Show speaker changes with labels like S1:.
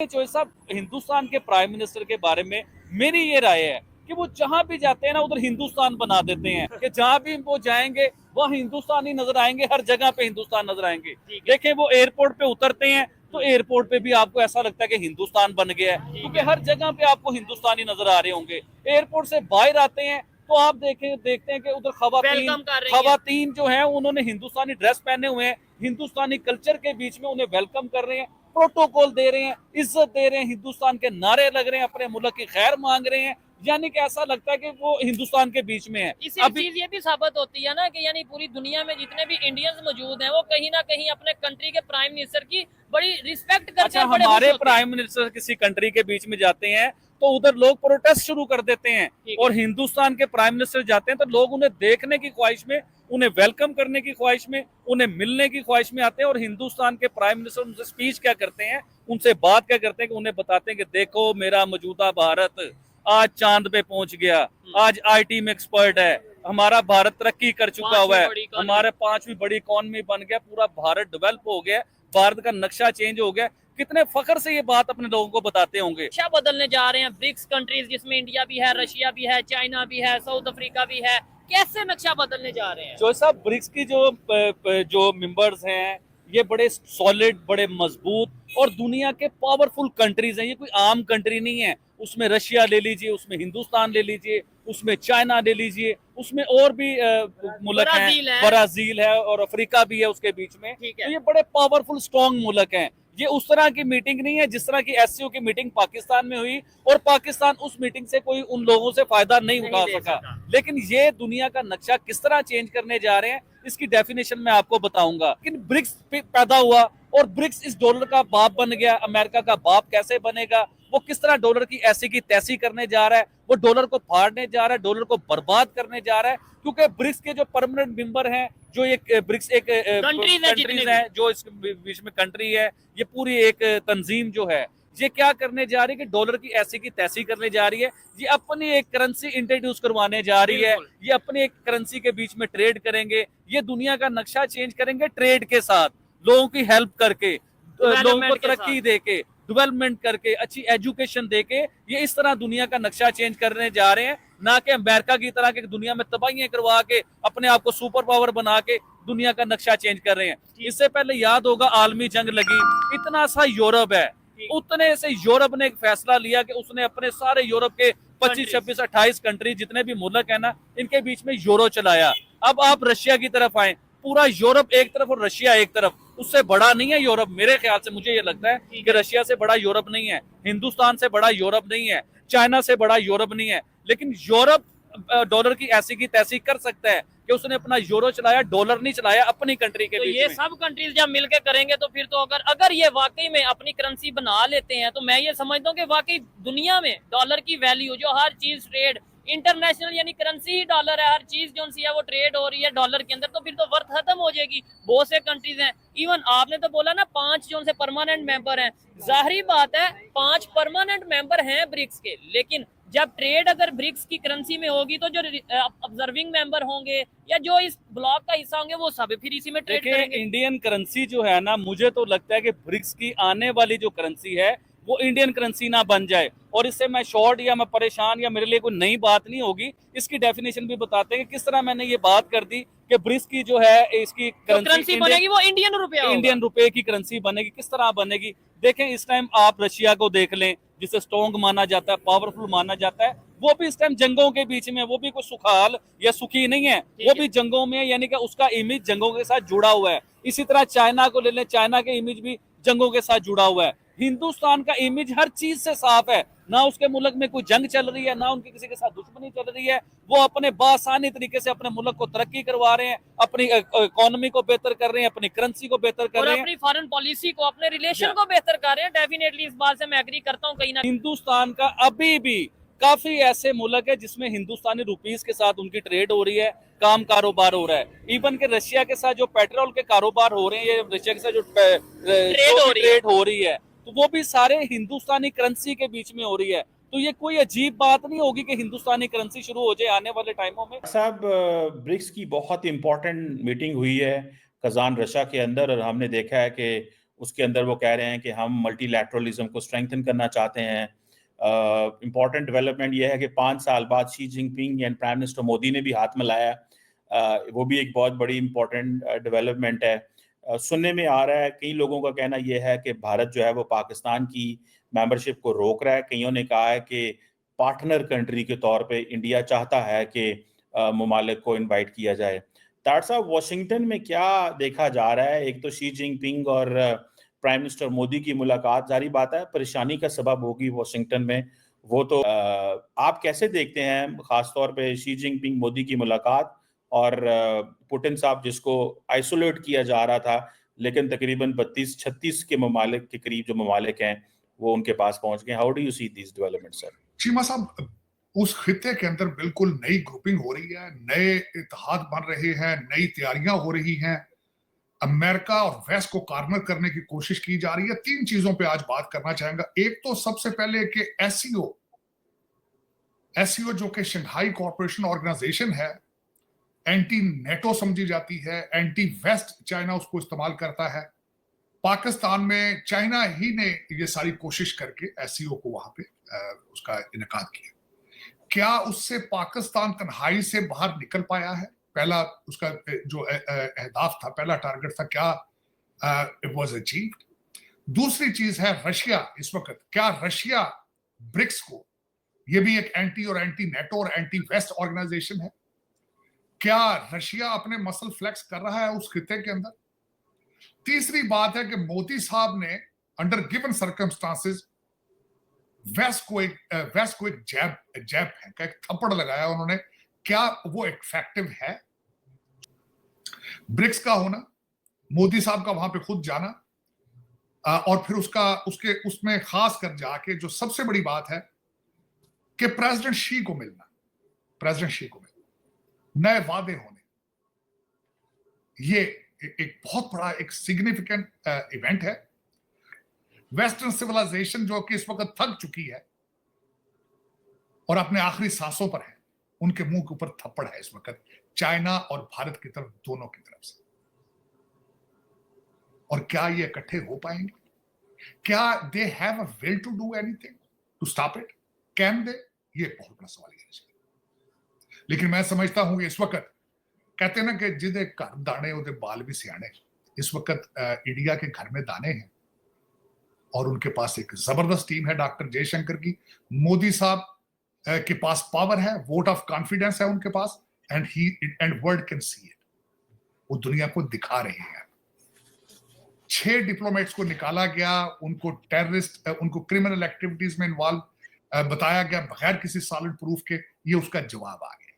S1: जो साहब हिंदुस्तान के प्राइम मिनिस्टर के बारे में मेरी ये राय है कि वो जहां भी जाते हैं ना उधर हिंदुस्तान बना देते हैं कि जहां भी वो जाएंगे वह हिंदुस्तान ही नजर आएंगे, हर जगह पे हिंदुस्तान नजर आएंगे। देखें वो एयरपोर्ट पे उतरते हैं तो एयरपोर्ट पे भी आपको ऐसा लगता है कि हिंदुस्तान बन गया है, क्योंकि हर जगह पे आपको हिंदुस्तानी नजर आ रहे होंगे। एयरपोर्ट से बाहर आते हैं तो आप देखते हैं कि उधर खवातीन जो है उन्होंने हिंदुस्तानी ड्रेस पहने हुए हैं, हिंदुस्तानी कल्चर के बीच में उन्हें वेलकम कर रहे हैं, प्रोटोकॉल दे रहे हैं, इज्जत दे रहे हैं, हिंदुस्तान के नारे लग रहे हैं, अपने मुल्क की खैर मांग रहे हैं। यानी कि ऐसा लगता है कि वो हिंदुस्तान के बीच में है।
S2: इसी चीज ये भी साबित होती है ना कि यानी पूरी दुनिया में जितने भी इंडियंस मौजूद हैं वो कहीं ना कहीं अपने कंट्री के प्राइम मिनिस्टर की बड़ी रिस्पेक्ट करते
S1: अच्छा,
S2: हैं।
S1: हमारे प्राइम मिनिस्टर किसी कंट्री के बीच में जाते हैं तो उधर लोग प्रोटेस्ट शुरू कर देते हैं, और हिंदुस्तान के प्राइम मिनिस्टर जाते हैं तो लोग उन्हें देखने की ख्वाहिश में, उन्हें वेलकम करने की ख्वाहिश में, उन्हें मिलने की ख्वाहिश में आते हैं। और हिंदुस्तान के प्राइम मिनिस्टर उनसे स्पीच क्या करते हैं, उनसे बात क्या करते हैं कि उन्हें बताते हैं कि देखो मेरा मौजूदा भारत आज चांद पे पहुंच गया, आज आईटी में एक्सपर्ट है, हमारा भारत तरक्की कर चुका हुआ है, हमारे 5वीं बड़ी इकॉनमी बन गया, पूरा भारत डेवलप हो गया, भारत का नक्शा चेंज हो गया। कितने फख्र से ये बात अपने लोगों को बताते होंगे।
S2: नक्शा बदलने जा रहे हैं ब्रिक्स कंट्रीज, जिसमें इंडिया भी है, रशिया भी है, चाइना भी है, साउथ अफ्रीका भी है। कैसे नक्शा बदलने जा रहे हैं
S1: जो साहब ब्रिक्स की जो मेंबर्स हैं ये बड़े सॉलिड, बड़े मजबूत और दुनिया के पावरफुल कंट्रीज हैं। ये कोई आम कंट्री नहीं है। उसमें रशिया ले लीजिए, उसमें हिंदुस्तान ले लीजिए, उसमें चाइना ले लीजिए, उसमें और भी मुल्क हैं, ब्राजील है और अफ्रीका भी है उसके बीच में। तो ये बड़े पावरफुल स्ट्रॉन्ग मुल्क हैं। ये उस तरह की मीटिंग नहीं है जिस तरह की एससीओ की मीटिंग पाकिस्तान में हुई और पाकिस्तान उस मीटिंग से कोई उन लोगों से फायदा नहीं उठा सका। लेकिन ये दुनिया का नक्शा किस तरह चेंज करने जा रहे हैं इसकी डेफिनेशन मैं आपको बताऊंगा। लेकिन ब्रिक्स पैदा हुआ और ब्रिक्स इस डॉलर का बाप बन गया। अमेरिका का बाप कैसे बनेगा, वो किस तरह डॉलर की ऐसी की तैसी करने जा रहा है, वो डॉलर को फाड़ने जा रहा है, डॉलर को बर्बाद करने जा रहा है। क्योंकि ब्रिक्स के जो परमानेंट मेंबर हैं, जो ये ब्रिक्स एक कंट्रीज है, जो इस बीच में कंट्री है, ये पूरी एक तंजीम जो है ये क्या करने जा रही है कि डॉलर की ऐसी की तैसी करने जा रही है। ये अपनी एक करेंसी इंट्रोड्यूस करवाने जा रही है, ये अपनी एक करेंसी के बीच में ट्रेड करेंगे, ये दुनिया का नक्शा चेंज करेंगे ट्रेड के साथ, लोगों की हेल्प करके, लोगों को तरक्की देके, डेवलपमेंट करके, अच्छी एजुकेशन देके, ये इस तरह दुनिया का नक्शा चेंज करने जा रहे हैं। ना कि अमेरिका की तरह के दुनिया में तबाहियां करवा के अपने आप को सुपर पावर बना के दुनिया का नक्शा चेंज कर रहे हैं। इससे पहले याद होगा आलमी जंग लगी, इतना सा यूरोप है, उतने से यूरोप ने एक फैसला लिया कि उसने अपने सारे यूरोप के 25, 26, 28 कंट्री जितने भी मुल्क है ना, इनके बीच में यूरो चलाया। अब आप रशिया की तरफ आए, पूरा यूरोप एक तरफ और रशिया एक तरफ, उससे बड़ा नहीं है यूरोप। मेरे ख्याल से मुझे ये लगता है कि रशिया से बड़ा यूरोप नहीं है, हिंदुस्तान से बड़ा यूरोप नहीं है, चाइना से बड़ा यूरोप नहीं है। लेकिन यूरोप डॉलर की ऐसी की तैसी कर सकता है कि उसने अपना यूरो चलाया, डॉलर नहीं चलाया अपनी कंट्री के बीच में।
S2: ये सब कंट्रीज जब मिलकर करेंगे तो फिर तो अगर ये वाकई में अपनी करेंसी बना लेते हैं तो मैं ये समझता हूँ कि वाकई दुनिया में डॉलर की वैल्यू, जो हर चीज ट्रेड इंटरनेशनल यानी करेंसी ही डॉलर है, हर चीज जो सी है वो ट्रेड हो रही है डॉलर के अंदर, तो फिर तो वर्थ खत्म हो जाएगी। बहुत से कंट्रीज हैं, इवन आपने तो बोला ना 5 जो से परमानेंट मेंबर हैं, जाहिर बात है 5 परमानेंट मेंबर हैं ब्रिक्स के, लेकिन जब ट्रेड अगर ब्रिक्स की करेंसी में होगी तो जो ऑब्जर्विंग मेंबर होंगे या जो इस ब्लॉक का हिस्सा होंगे वो सब फिर इसी में ट्रेड करेंगे।
S1: इंडियन करेंसी जो है ना, मुझे तो लगता है कि ब्रिक्स की आने वाली जो करेंसी है वो इंडियन करेंसी ना बन जाए। और इससे मैं शॉर्ट या मैं परेशान या मेरे लिए कोई नई बात नहीं होगी, इसकी डेफिनेशन भी बताते हैं कि किस तरह मैंने ये बात कर दी कि ब्रिक्स की जो है इसकी
S2: करेंसी बनेगी वो इंडियन
S1: रुपए की करेंसी बनेगी। किस तरह बनेगी देखें, इस टाइम आप रशिया को देख लें जिसे स्ट्रॉन्ग माना जाता है, पावरफुल माना जाता है, वो भी इस टाइम जंगों के बीच में, वो भी कोई सुखाल या सुखी नहीं है, वो भी जंगों में है, यानी कि उसका इमेज जंगों के साथ जुड़ा हुआ है। इसी तरह चाइना को ले लें, चाइना के इमेज भी जंगों के साथ जुड़ा हुआ है। हिंदुस्तान का इमेज हर चीज से साफ है, ना उसके मुल्क में कोई जंग चल रही है, ना उनकी किसी के साथ दुश्मनी चल रही है। वो अपने बासानी तरीके से अपने मुल्क को तरक्की करवा रहे हैं, अपनी इकोनॉमी को बेहतर कर रहे हैं, अपनी करेंसी को बेहतर कर रहे हैं,
S2: अपनी फॉरेन पॉलिसी को, अपने रिलेशन को बेहतर कर रहे हैं। डेफिनेटली इस बात से मैं एग्री करता हूँ। कहीं ना
S1: हिंदुस्तान का अभी भी काफी ऐसे मुल्क है जिसमें हिंदुस्तानी रुपीस के साथ उनकी ट्रेड हो रही है, काम कारोबार हो रहा है। इवन के रशिया के साथ जो पेट्रोल के कारोबार हो रहे हैं, ये रशिया के साथ जो ट्रेड हो रही है, तो वो भी सारे हिंदुस्तानी करेंसी के बीच में हो रही है। तो ये कोई अजीब बात नहीं होगी कि हिंदुस्तानी करेंसी शुरू हो जाए आने वाले टाइमों में।
S3: साहब, ब्रिक्स की बहुत इंपॉर्टेंट मीटिंग हुई है कजान रशा के अंदर, और हमने देखा है कि उसके अंदर वो कह रहे हैं कि हम मल्टीलैटरलिज्म को स्ट्रेंथन करना चाहते हैं। इम्पॉर्टेंट डेवलपमेंट ये है कि 5 साल बाद Xi Jinping and prime minister Modi ने भी हाथ मिलाया, वो भी एक बहुत बड़ी इम्पॉर्टेंट डेवलपमेंट है। सुनने में आ रहा है, कई लोगों का कहना यह है कि भारत जो है वो पाकिस्तान की मेंबरशिप को रोक रहा है। कईयों ने कहा है कि पार्टनर कंट्री के तौर पे इंडिया चाहता है कि ममालिक को इनवाइट किया जाए। तार साहब, वाशिंगटन में क्या देखा जा रहा है? एक तो शी जिनपिंग और प्राइम मिनिस्टर मोदी की मुलाकात, जारी बात है परेशानी का सबब होगी वाशिंगटन में, वो तो आप कैसे देखते हैं खासतौर पे शी जिनपिंग मोदी की मुलाकात और पुतिन साहब जिसको आइसोलेट किया जा रहा था, लेकिन तकरीबन 32-36 के ममालिक के करीब जो ममालिक हैं वो उनके पास पहुंच गए। How do you see this development sir?
S4: Cheema साहब, उस खित्ते के अंदर बिल्कुल नई ग्रुपिंग हो रही है, नए इत्तेहाद बन रहे हैं, नई तैयारियां हो रही हैं। अमेरिका और वेस्ट को कॉर्नर करने की कोशिश की जा रही है। 3 चीजों पे आज बात करना चाहेंगे। एक तो सबसे पहले कि एससीओ जो कि शंघाई कॉर्पोरेशन ऑर्गेनाइजेशन है, एंटी नेटो समझी जाती है, एंटी वेस्ट चाइना उसको इस्तेमाल करता है। पाकिस्तान में चाइना ही ने ये सारी कोशिश करके एससीओ को वहां पे उसका इनेकाद किया। क्या उससे पाकिस्तान तन्हाई से बाहर निकल पाया है? पहला उसका जो अहदाफ था, पहला टारगेट था, क्या इट वाज अचीव्ड? दूसरी चीज है रशिया। इस वक्त क्या रशिया ब्रिक्स को, ये भी एक एंटी और एंटी नेटो और एंटी वेस्ट ऑर्गेनाइजेशन है, क्या रशिया अपने मसल फ्लेक्स कर रहा है उस खिते के अंदर? तीसरी बात है कि मोदी साहब ने अंडर गिवन सर्कमस्टांसेस वेस्ट को एक जैब फेंका, एक थप्पड़ लगाया उन्होंने। क्या वो इफेक्टिव है? ब्रिक्स का होना, मोदी साहब का वहां पे खुद जाना और फिर उसमें खास कर जाके जो सबसे बड़ी बात है कि प्रेसिडेंट शी को मिलना, नए वादे होने, ये एक बहुत बड़ा एक सिग्निफिकेंट इवेंट है। वेस्टर्न सिविलाइजेशन जो कि इस वक्त थक चुकी है और अपने आखिरी सांसों पर है, उनके मुंह के ऊपर थप्पड़ है इस वक्त चाइना और भारत की तरफ, दोनों की तरफ से। और क्या ये इकट्ठे हो पाएंगे? क्या they have a will to do anything to stop it? Can they? ये बहुत बड़ा सवाल है। लेकिन मैं समझता हूं कि इस वक्त कहते ना कि जिदे घर दाने उदे बाल भी सियाने। इस वक्त इंडिया के घर में दाने हैं और उनके पास एक जबरदस्त टीम है डॉक्टर जयशंकर की। मोदी साहब के पास पावर है, वोट ऑफ कॉन्फिडेंस है उनके पास, and world can see it. वो दुनिया को दिखा रहे हैं। 6 डिप्लोमेट्स को निकाला गया, उनको टेररिस्ट, उनको क्रिमिनल एक्टिविटीज में इन्वॉल्व बताया गया बगैर किसी सॉलिड प्रूफ के। ये उसका जवाब आ गया।